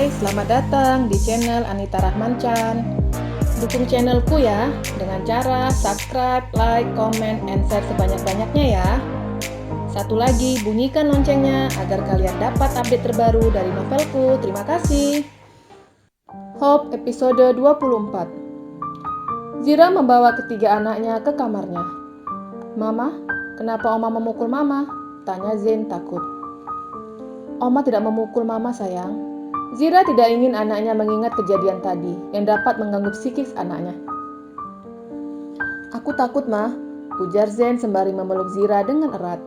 Hai, selamat datang di channel Anita Rahman Chan. Dukung channelku ya dengan cara subscribe, like, comment, and share sebanyak-banyaknya ya. Satu lagi, bunyikan loncengnya agar kalian dapat update terbaru dari novelku. Terima kasih. Hope episode 24. Zira membawa ketiga anaknya ke kamarnya. Mama, kenapa Oma memukul Mama? Tanya Zain takut. Oma tidak memukul Mama sayang. Zira tidak ingin anaknya mengingat kejadian tadi yang dapat mengganggu psikis anaknya. Aku takut, Ma, ujar Zain sembari memeluk Zira dengan erat.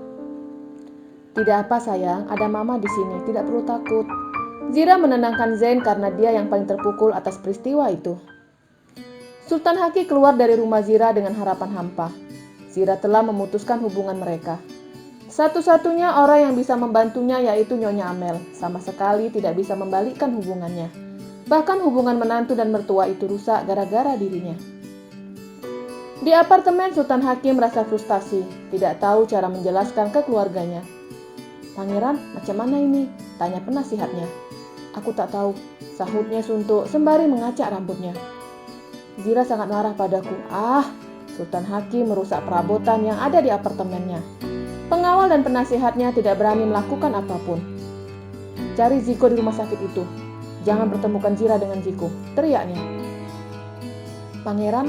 Tidak apa sayang, ada Mama di sini, tidak perlu takut. Zira menenangkan Zain karena dia yang paling terpukul atas peristiwa itu. Sultan Haki keluar dari rumah Zira dengan harapan hampa. Zira telah memutuskan hubungan mereka. Satu-satunya orang yang bisa membantunya yaitu Nyonya Amel, sama sekali tidak bisa membalikkan hubungannya. Bahkan hubungan menantu dan mertua itu rusak gara-gara dirinya. Di apartemen, Sultan Hakim merasa frustasi, tidak tahu cara menjelaskan ke keluarganya. Pangeran, macam mana ini? Tanya penasihatnya. Aku tak tahu, sahutnya suntuk sembari mengacak rambutnya. Zira sangat marah padaku. Sultan Hakim merusak perabotan yang ada di apartemennya. Pengawal dan penasihatnya tidak berani melakukan apapun. Cari Ziko di rumah sakit itu. Jangan pertemukan Zira dengan Ziko, teriaknya. Pangeran,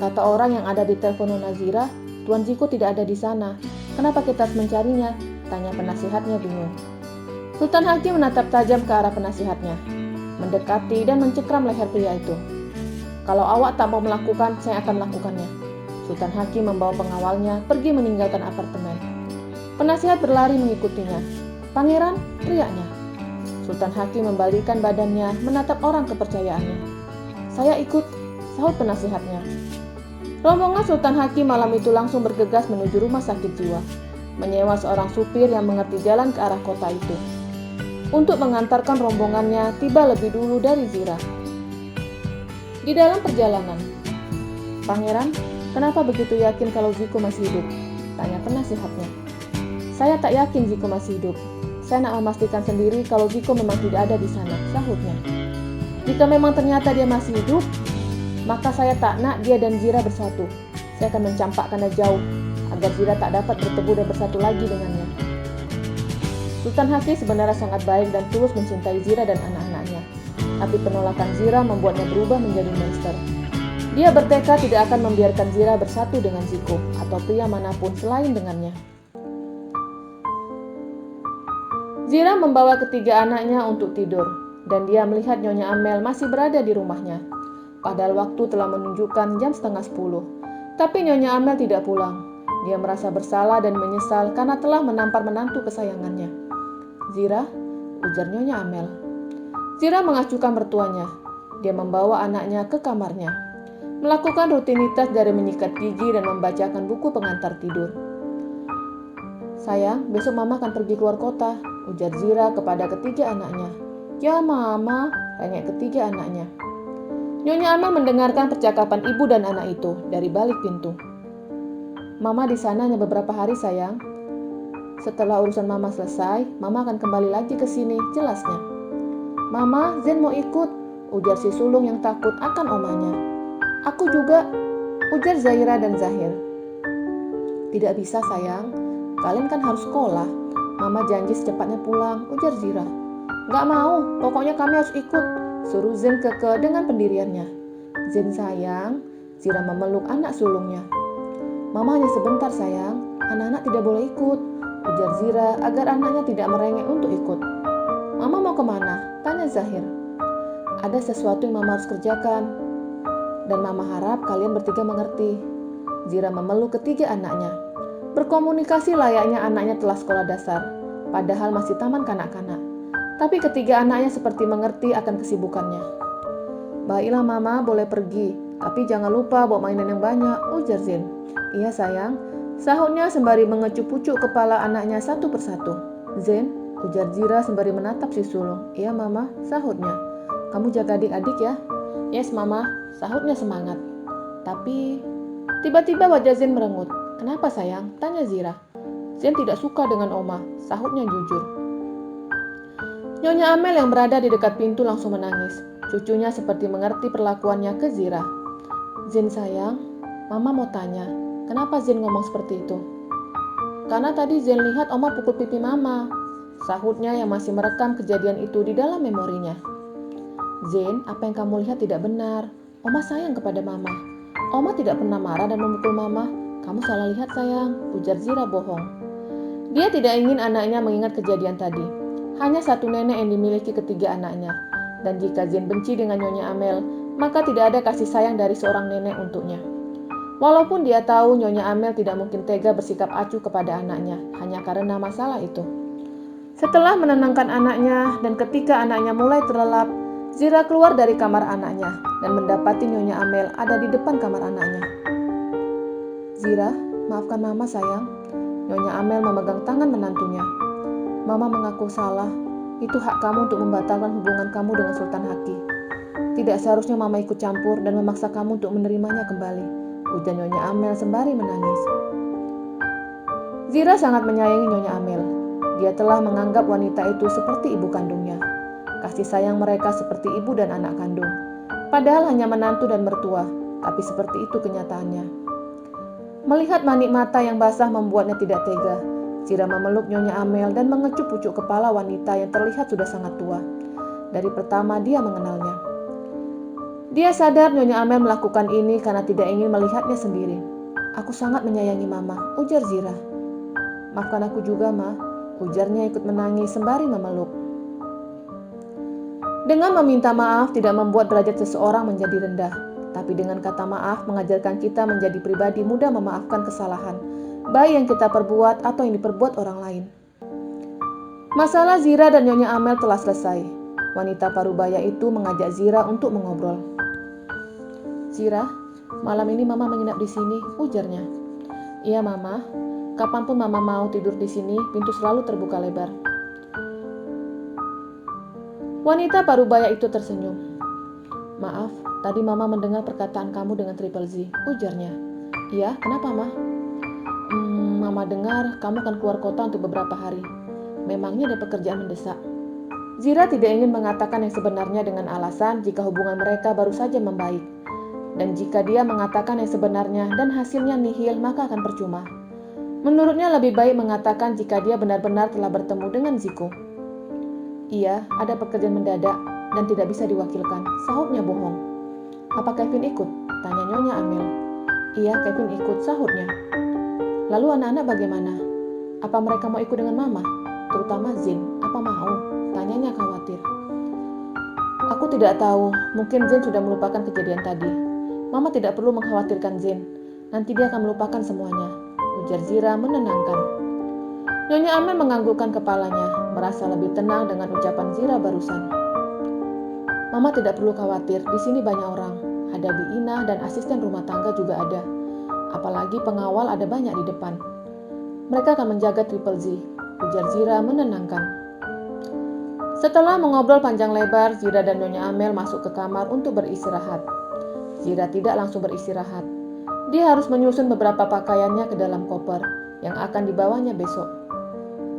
kata orang yang ada di telepon Nona Zira, Tuan Ziko tidak ada di sana. Kenapa kita harus mencarinya? Tanya penasihatnya bingung. Sultan Hakim menatap tajam ke arah penasihatnya, mendekati dan mencekram leher pria itu. Kalau awak tak mau melakukan, saya akan melakukannya. Sultan Hakim membawa pengawalnya pergi meninggalkan apartemen. Penasihat berlari mengikutinya. Pangeran, teriaknya. Sultan Hakim membalikkan badannya, menatap orang kepercayaannya. Saya ikut, sahut penasihatnya. Rombongan Sultan Hakim malam itu langsung bergegas menuju rumah sakit jiwa, menyewa seorang supir yang mengerti jalan ke arah kota itu, untuk mengantarkan rombongannya tiba lebih dulu dari Zira. Di dalam perjalanan, Pangeran, kenapa begitu yakin kalau Ziko masih hidup? Tanya penasihatnya. Saya tak yakin Ziko masih hidup. Saya nak memastikan sendiri kalau Ziko memang tidak ada di sana, sahutnya. Jika memang ternyata dia masih hidup, maka saya tak nak dia dan Zira bersatu. Saya akan mencampakkannya jauh, agar Zira tak dapat bertemu dan bersatu lagi dengannya. Sultan Haki sebenarnya sangat baik dan tulus mencintai Zira dan anak-anaknya. Tapi penolakan Zira membuatnya berubah menjadi monster. Dia bertekad tidak akan membiarkan Zira bersatu dengan Ziko atau pria manapun selain dengannya. Zira membawa ketiga anaknya untuk tidur, dan dia melihat Nyonya Amel masih berada di rumahnya. Padahal waktu telah menunjukkan jam 9:30. Tapi Nyonya Amel tidak pulang. Dia merasa bersalah dan menyesal karena telah menampar menantu kesayangannya. Zira, ujar Nyonya Amel. Zira mengacuhkan mertuanya. Dia membawa anaknya ke kamarnya, melakukan rutinitas dari menyikat gigi dan membacakan buku pengantar tidur. Sayang, besok Mama akan pergi keluar kota, ujar Zira kepada ketiga anaknya. Ya Mama, rengek ketiga anaknya. Nyonya Amel mendengarkan percakapan ibu dan anak itu dari balik pintu. Mama di sana hanya beberapa hari sayang. Setelah urusan Mama selesai, Mama akan kembali lagi ke sini, jelasnya. Mama, Zain mau ikut, ujar si sulung yang takut akan omanya. Aku juga, ujar Zaira dan Zahir. Tidak bisa sayang, kalian kan harus sekolah. Mama janji secepatnya pulang, ujar Zira. Gak mau, pokoknya kami harus ikut, suruh Zain keke dengan pendiriannya. Zain sayang, Zira memeluk anak sulungnya. Mama hanya sebentar sayang, anak-anak tidak boleh ikut, ujar Zira agar anaknya tidak merengek untuk ikut. Mama mau kemana? Tanya Zahir. Ada sesuatu yang Mama harus kerjakan, dan Mama harap kalian bertiga mengerti. Zira memeluk ketiga anaknya. Berkomunikasi layaknya anaknya telah sekolah dasar, padahal masih taman kanak-kanak. Tapi ketiga anaknya seperti mengerti akan kesibukannya. Baiklah Mama, boleh pergi, tapi jangan lupa bawa mainan yang banyak, ujar Zain. Iya sayang, sahutnya sembari mengecup pucuk kepala anaknya satu persatu. Zain, ujar Zira sembari menatap si sulung. Iya Mama, sahutnya. Kamu jaga adik-adik ya. Yes Mama, sahutnya semangat. Tapi tiba-tiba wajah Zain merengut. Kenapa sayang? Tanya Zira. Zain tidak suka dengan Oma, sahutnya jujur. Nyonya Amel yang berada di dekat pintu langsung menangis. Cucunya seperti mengerti perlakuannya ke Zira. Zin sayang, Mama mau tanya, kenapa Zin ngomong seperti itu? Karena tadi Zin lihat Oma pukul pipi Mama, sahutnya yang masih merekam kejadian itu di dalam memorinya. Zin, apa yang kamu lihat tidak benar. Oma sayang kepada Mama. Oma tidak pernah marah dan memukul Mama. Kamu salah lihat sayang, ujar Zira bohong. Dia tidak ingin anaknya mengingat kejadian tadi. Hanya satu nenek yang dimiliki ketiga anaknya. Dan jika Zin benci dengan Nyonya Amel, maka tidak ada kasih sayang dari seorang nenek untuknya. Walaupun dia tahu Nyonya Amel tidak mungkin tega bersikap acuh kepada anaknya, hanya karena masalah itu. Setelah menenangkan anaknya dan ketika anaknya mulai terlelap, Zira keluar dari kamar anaknya dan mendapati Nyonya Amel ada di depan kamar anaknya. Zira, maafkan Mama sayang. Nyonya Amel memegang tangan menantunya. Mama mengaku salah. Itu hak kamu untuk membatalkan hubungan kamu dengan Sultan Haki. Tidak seharusnya Mama ikut campur dan memaksa kamu untuk menerimanya kembali, ujar Nyonya Amel sembari menangis. Zira sangat menyayangi Nyonya Amel. Dia telah menganggap wanita itu seperti ibu kandungnya. Kasih sayang mereka seperti ibu dan anak kandung. Padahal hanya menantu dan mertua, tapi seperti itu kenyataannya. Melihat manik mata yang basah membuatnya tidak tega. Zira memeluk Nyonya Amel dan mengecup pucuk kepala wanita yang terlihat sudah sangat tua. Dari pertama dia mengenalnya. Dia sadar Nyonya Amel melakukan ini karena tidak ingin melihatnya sendiri. Aku sangat menyayangi Mama, ujar Zira. Maafkan aku juga, Ma, ujarnya ikut menangis sembari memeluk. Dengan meminta maaf tidak membuat derajat seseorang menjadi rendah. Tapi dengan kata maaf mengajarkan kita menjadi pribadi mudah memaafkan kesalahan, baik yang kita perbuat atau yang diperbuat orang lain. Masalah Zira dan Nyonya Amel telah selesai. Wanita parubaya itu mengajak Zira untuk mengobrol. Zira, malam ini Mama menginap di sini, ujarnya. Iya Mama, kapanpun Mama mau tidur di sini, pintu selalu terbuka lebar. Wanita parubaya itu tersenyum. Maaf, tadi Mama mendengar perkataan kamu dengan Triple Z, ujarnya. Iya, kenapa, Ma? Mama dengar kamu akan keluar kota untuk beberapa hari. Memangnya ada pekerjaan mendesak? Zira tidak ingin mengatakan yang sebenarnya dengan alasan jika hubungan mereka baru saja membaik. Dan jika dia mengatakan yang sebenarnya dan hasilnya nihil, maka akan percuma. Menurutnya lebih baik mengatakan jika dia benar-benar telah bertemu dengan Ziko. Iya, ada pekerjaan mendadak dan tidak bisa diwakilkan, sahutnya bohong. Apa Kevin ikut? Tanya Nyonya Amel. Iya, Kevin ikut, sahutnya. Lalu anak-anak bagaimana? Apa mereka mau ikut dengan Mama? Terutama Zin, apa mau? Tanyanya khawatir. Aku tidak tahu, mungkin Zin sudah melupakan kejadian tadi. Mama tidak perlu mengkhawatirkan Zin, nanti dia akan melupakan semuanya, ujar Zira menenangkan. Nyonya Amel menganggukkan kepalanya, merasa lebih tenang dengan ucapan Zira barusan. Mama tidak perlu khawatir, di sini banyak orang. Ada Bi Ina dan asisten rumah tangga juga ada. Apalagi pengawal ada banyak di depan. Mereka akan menjaga Triple Z, ujar Zira menenangkan. Setelah mengobrol panjang lebar, Zira dan Nyonya Amel masuk ke kamar untuk beristirahat. Zira tidak langsung beristirahat. Dia harus menyusun beberapa pakaiannya ke dalam koper yang akan dibawanya besok.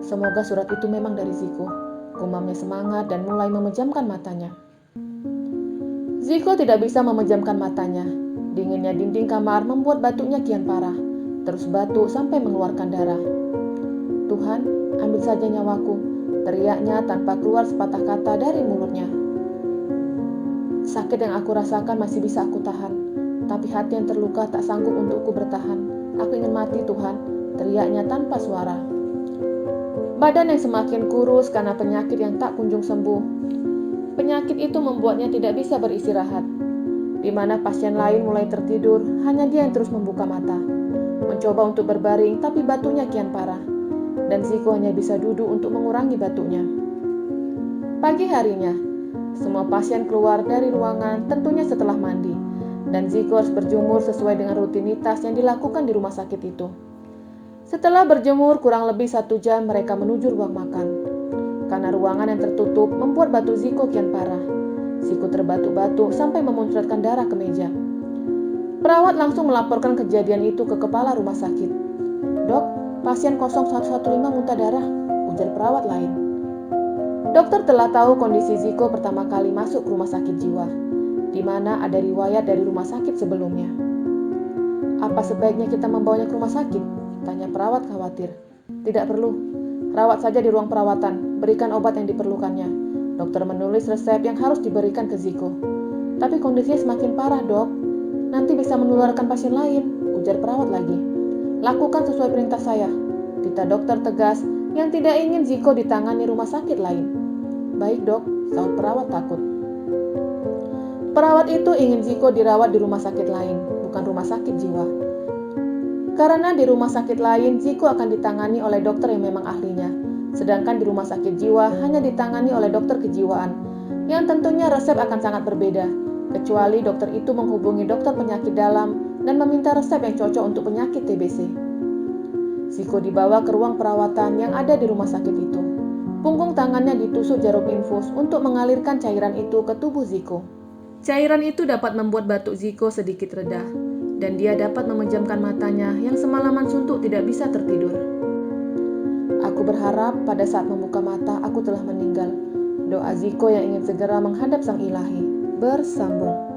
Semoga surat itu memang dari Ziko, gumamnya semangat dan mulai memejamkan matanya. Ziko tidak bisa memejamkan matanya. Dinginnya dinding kamar membuat batuknya kian parah. Terus batuk sampai mengeluarkan darah. Tuhan, ambil saja nyawaku, teriaknya tanpa keluar sepatah kata dari mulutnya. Sakit yang aku rasakan masih bisa aku tahan, tapi hati yang terluka tak sanggup untukku bertahan. Aku ingin mati Tuhan, teriaknya tanpa suara. Badan yang semakin kurus karena penyakit yang tak kunjung sembuh. Penyakit itu membuatnya tidak bisa beristirahat. Di mana pasien lain mulai tertidur, hanya dia yang terus membuka mata. Mencoba untuk berbaring, tapi batuknya kian parah. Dan Ziko hanya bisa duduk untuk mengurangi batuknya. Pagi harinya, semua pasien keluar dari ruangan tentunya setelah mandi. Dan Ziko harus berjemur sesuai dengan rutinitas yang dilakukan di rumah sakit itu. Setelah berjemur kurang lebih 1 jam, mereka menuju ruang makan. Karena ruangan yang tertutup membuat batuk Ziko kian parah. Ziko terbatuk-batuk sampai memuncratkan darah ke meja. Perawat langsung melaporkan kejadian itu ke kepala rumah sakit. Dok, pasien 0115 muntah darah, ujar perawat lain. Dokter telah tahu kondisi Ziko pertama kali masuk ke rumah sakit jiwa, di mana ada riwayat dari rumah sakit sebelumnya. "Apa sebaiknya kita membawanya ke rumah sakit?" tanya perawat khawatir. "Tidak perlu, rawat saja di ruang perawatan, berikan obat yang diperlukannya." Dokter menulis resep yang harus diberikan ke Ziko. "Tapi kondisinya semakin parah, Dok. Nanti bisa menularkan pasien lain," ujar perawat lagi. "Lakukan sesuai perintah saya," kata dokter tegas yang tidak ingin Ziko ditangani rumah sakit lain. "Baik, Dok," sahut perawat takut. Perawat itu ingin Ziko dirawat di rumah sakit lain, bukan rumah sakit jiwa. Karena di rumah sakit lain, Ziko akan ditangani oleh dokter yang memang ahlinya. Sedangkan di rumah sakit jiwa hanya ditangani oleh dokter kejiwaan, yang tentunya resep akan sangat berbeda, kecuali dokter itu menghubungi dokter penyakit dalam dan meminta resep yang cocok untuk penyakit TBC. Ziko dibawa ke ruang perawatan yang ada di rumah sakit itu. Punggung tangannya ditusuk jarum infus untuk mengalirkan cairan itu ke tubuh Ziko. Cairan itu dapat membuat batuk Ziko sedikit reda, dan dia dapat memejamkan matanya yang semalaman suntuk tidak bisa tertidur. "Aku berharap pada saat membuka mata aku telah meninggal," doa Ziko yang ingin segera menghadap Sang Ilahi bersambung.